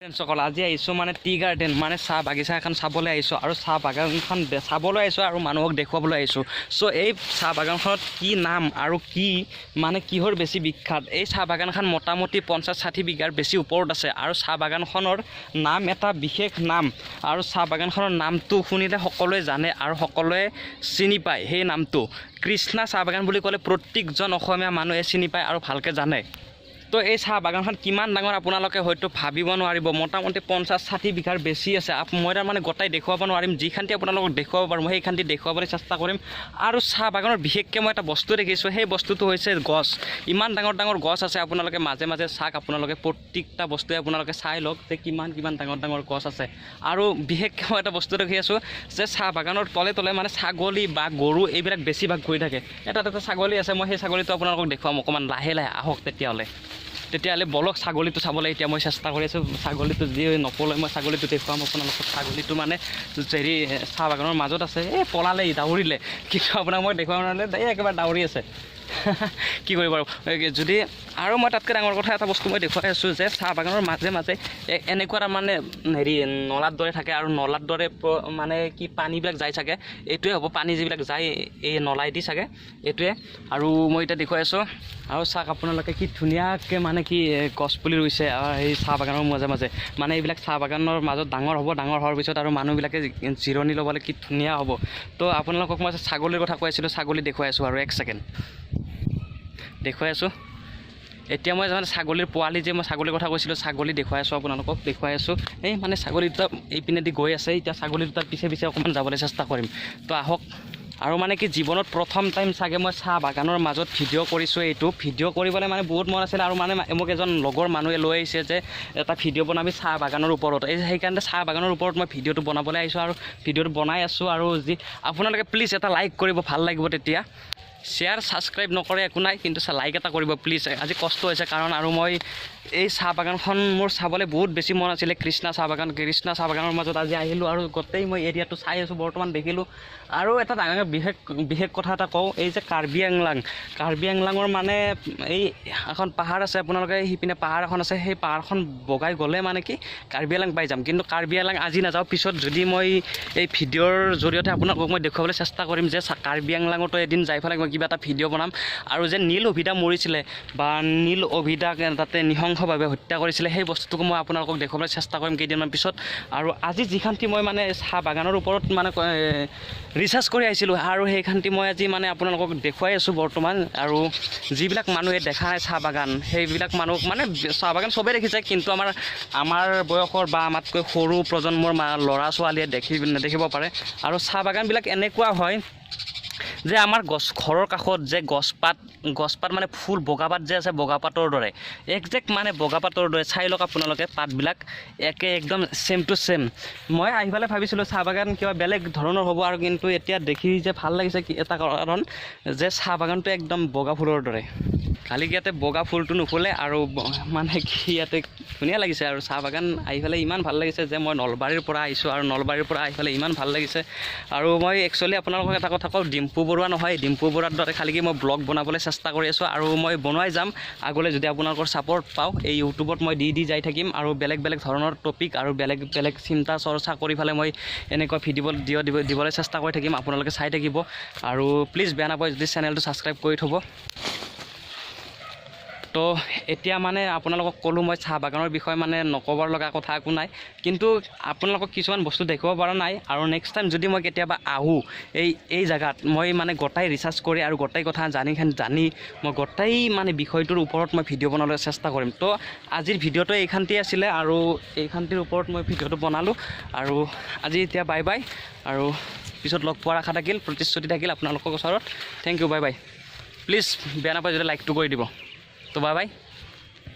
সকল আজি আহিছোঁ মানে টি গাৰ্ডেন মানে চাহ বাগিচা এখন চাবলৈ আহিছোঁ আৰু চাহ বাগানখন চাবলৈ আহিছোঁ আৰু মানুহক দেখুৱাবলৈ আহিছোঁ। চ' এই চাহ বাগানখনত কি নাম আৰু কি মানে কিহৰ বেছি বিখ্যাত, এই চাহ বাগানখন মোটামুটি 50-60 বিঘাৰ বেছি ওপৰত আছে আৰু চাহ বাগানখনৰ নাম এটা বিশেষ নাম আৰু চাহ বাগানখনৰ নামটো শুনিলে সকলোৱে জানে আৰু সকলোৱে চিনি পায়। সেই নামটো কৃষ্ণা চাহ বাগান বুলি ক'লে প্ৰত্যেকজন অসমীয়া মানুহে চিনি পায় আৰু ভালকৈ জানে। তো এই চাহ বাগানখন কিমান ডাঙৰ আপোনালোকে হয়তো ভাবিব নোৱাৰিব। মোটামুটি 50-60 বিঘাৰ বেছি আছে। মই তাৰমানে গোটাই দেখুৱাব নোৱাৰিম, যিখানটি আপোনালোকক দেখুৱাব পাৰোঁ মই সেইখানটি দেখুৱাবলৈ চেষ্টা কৰিম। আৰু চাহ বাগানৰ বিশেষকৈ মই এটা বস্তু দেখিছোঁ, সেই বস্তুটো হৈছে গছ। ইমান ডাঙৰ ডাঙৰ গছ আছে, আপোনালোকে মাজে মাজে চাওক, আপোনালোকে প্ৰত্যেকটা বস্তুৱে আপোনালোকে চাই লওক যে কিমান ডাঙৰ ডাঙৰ গছ আছে। আৰু বিশেষকৈ মই এটা বস্তু দেখি আছোঁ যে চাহ বাগানৰ তলে তলে মানে ছাগলী বা গৰু এইবিলাক বেছিভাগ ঘূৰি থাকে। এটা ছাগলী আছে, মই সেই ছাগলীটো আপোনালোকক দেখুৱাম অকণমান লাহে লাহে, আহক তেতিয়াহ'লে বলক ছাগলীটো চাবলৈ এতিয়া মই চেষ্টা কৰি আছোঁ। ছাগলীটো যি নপলাই মই ছাগলীটো দেখুৱাম আপোনালোকক। ছাগলীটো মানে হেৰি চাহ বাগানৰ মাজত আছে, এই পলালে দাউৰিলে, কিন্তু আপোনাক মই দেখুৱাব নোৱাৰিলে এই একেবাৰে দাউৰি আছে। কি কৰিব আৰু যদি আৰু মই তাতকৈ ডাঙৰ কথা এটা বস্তু মই দেখুৱাই আছোঁ যে চাহ বাগানৰ মাজে মাজে এনেকুৱা তাৰমানে হেৰি নলাৰ দৰে থাকে আৰু নলাৰ দৰে মানে কি পানীবিলাক যায় চাগে, এইটোৱে হ'ব পানী যিবিলাক যায় এই নলাই দি চাগে এইটোৱে। আৰু মই এতিয়া দেখুৱাই আছোঁ আৰু চাওক আপোনালোকে কি ধুনীয়াকৈ মানে কি গছপুলি ৰুইছে এই চাহ বাগানৰ মাজে মাজে। মানে এইবিলাক চাহ বাগানৰ মাজত ডাঙৰ হ'ব, ডাঙৰ হোৱাৰ পিছত আৰু মানুহবিলাকে জিৰণি ল'বলৈ কি ধুনীয়া হ'ব। তো আপোনালোকক মই ছাগলীৰ কথা কৈ আছিলোঁ, ছাগলী দেখুৱাই আছোঁ আৰু এক ছেকেণ্ড দেখুৱাই আছোঁ। এতিয়া মই মানে ছাগলীৰ পোৱালি যে মই ছাগলীৰ কথা কৈছিলোঁ, ছাগলী দেখুৱাই আছোঁ আপোনালোকক, দেখুৱাই আছোঁ। এই মানে ছাগলী দুটা এইপিনেদি গৈ আছে, এতিয়া ছাগলী দুটাৰ পিছে পিছে অকণমান যাবলৈ চেষ্টা কৰিম। তো আহক। আৰু মানে কি জীৱনত প্ৰথম টাইম চাগে মই চাহ বাগানৰ মাজত ভিডিঅ' কৰিছোঁ। এইটো ভিডিঅ' কৰিবলৈ মানে বহুত মন আছিল আৰু মানে মোক এজন লগৰ মানুহে লৈ আহিছে যে এটা ভিডিঅ' বনাবি চাহ বাগানৰ ওপৰত। সেইকাৰণে চাহ বাগানৰ ওপৰত মই ভিডিঅ'টো বনাবলৈ আহিছোঁ আৰু ভিডিঅ'টো বনাই আছোঁ। আৰু আপোনালোকে প্লিজ এটা লাইক কৰিব, ভাল লাগিব তেতিয়া। শ্বেয়াৰ ছাবস্ক্ৰাইব নকৰে একো নাই, কিন্তু লাইক এটা কৰিব প্লিজ। আজি কষ্ট হৈছে কাৰণ আৰু মই এই চাহ বাগানখন মোৰ চাবলৈ বহুত বেছি মন আছিলে। কৃষ্ণা চাহ বাগানৰ মাজত আজি আহিলোঁ আৰু গোটেই মই এৰিয়াটো চাই আছোঁ, বৰ্তমান দেখিলোঁ। আৰু এটা ডাঙৰ বিশেষ কথা এটা কওঁ, এই যে কাৰ্বি আংলাঙৰ মানে এই এখন পাহাৰ আছে, আপোনালোকে সিপিনে পাহাৰ এখন আছে, সেই পাহাৰখন বগাই গ'লে মানে কি কাৰ্বি আংলাং পাই যাম। কিন্তু কাৰ্বি আংলাং আজি নাযাওঁ, পিছত যদি মই এই ভিডিঅ'ৰ জৰিয়তে আপোনালোকক মই দেখুৱাবলৈ চেষ্টা কৰিম যে কাৰ্বি আংলাঙতো এদিন যাই পেলাই মই কিবা এটা ভিডিঅ' বনাম। আৰু যে নীল অভিধা মৰিছিলে বা নীল অভিধাক তাতে নৃশংসভাৱে হত্যা কৰিছিলে, সেই বস্তুটোকো মই আপোনালোকক দেখুৱাবলৈ চেষ্টা কৰিম কেইদিনমান পিছত। আৰু আজি যিখানটি মই মানে চাহ বাগানৰ ওপৰত মানে ৰিচাৰ্চ কৰি আহিছিলোঁ আৰু সেইখানটি মই আজি মানে আপোনালোকক দেখুৱাই আছোঁ বৰ্তমান। আৰু যিবিলাক মানুহে দেখা নাই চাহ বাগান, সেইবিলাক মানুহক মানে চাহ বাগান চবেই দেখিছে, কিন্তু আমাৰ বয়সৰ বা আমাতকৈ সৰু প্ৰজন্মৰ ল'ৰা ছোৱালীয়ে নেদেখিব পাৰে। আৰু চাহ বাগানবিলাক এনেকুৱা হয় যে আমাৰ ঘৰৰ কাষত যে গছপাত মানে ফুল বগাপাত যে আছে, বগাপাতৰ দৰে একজেক্ট মানে বগাপাতৰ দৰে। চাই লওক আপোনালোকে পাতবিলাক একদম ছেম টু ছেম। মই আহি পেলাই ভাবিছিলোঁ চাহ বাগান কিবা বেলেগ ধৰণৰ হ'ব, আৰু কিন্তু এতিয়া দেখি যে ভাল লাগিছে এটা কাৰণ যে চাহ বাগানটো একদম বগা ফুলৰ দৰে। খালি ইয়াতে বগা ফুলটো নুফুলে আৰু মানে কি ইয়াতে ধুনীয়া লাগিছে। আৰু চাহ বাগান আহি পেলাই ইমান ভাল লাগিছে যে মই নলবাৰীৰ পৰা আহিছোঁ, আৰু নলবাৰীৰ পৰা আহি পেলাই ইমান ভাল লাগিছে। আৰু মই একচুৱেলি আপোনালোকক এটা কথা কওঁ, ডিম্পু বৰুৱা নহয়, ডিম্পু বৰুৱাৰ দৰে খালি কি মই ব্লগ বনাবলৈ চেষ্টা কৰি আছোঁ আৰু মই বনাই যাম আগলৈ যদি আপোনালোকৰ ছাপোৰ্ট পাওঁ। এই ইউটিউবত মই দি যাই থাকিম আৰু বেলেগ ধৰণৰ টপিক আৰু বেলেগ চিন্তা চৰ্চা কৰি পেলাই মই এনেকুৱা ভিডিঅ' দিবলৈ চেষ্টা কৰি থাকিম। আপোনালোকে চাই থাকিব আৰু প্লিজ বেয়া নাপায় যদি চেনেলটো ছাবস্ক্ৰাইব কৰি থ'ব। তো এতিয়া মানে আপোনালোকক ক'লোঁ মই চাহ বাগানৰ বিষয়ে মানে নক'বৰ লগা কথা একো নাই, কিন্তু আপোনালোকক কিছুমান বস্তু দেখুৱাব পৰা নাই। আৰু নেক্সট টাইম যদি মই কেতিয়াবা আহোঁ এই জেগাত, মই মানে গোটাই ৰিচাৰ্চ কৰি আৰু গোটাই কথা জানি মই গোটাই মানে বিষয়টোৰ ওপৰত মই ভিডিঅ' বনাবলৈ চেষ্টা কৰিম। তো আজিৰ ভিডিঅ'টো এইখানটি আছিলে আৰু এইখানটিৰ ওপৰত মই ভিডিঅ'টো বনালোঁ। আৰু আজি এতিয়া বাই বাই, আৰু পিছত লগ পোৱাৰ আশা থাকিল, প্ৰতিশ্ৰুতি থাকিল আপোনালোকৰ ওচৰত। Thank you, bye bye. Please বেয়া নাপায় যদি লাইকটো কৰি দিব। তো বাই বাই।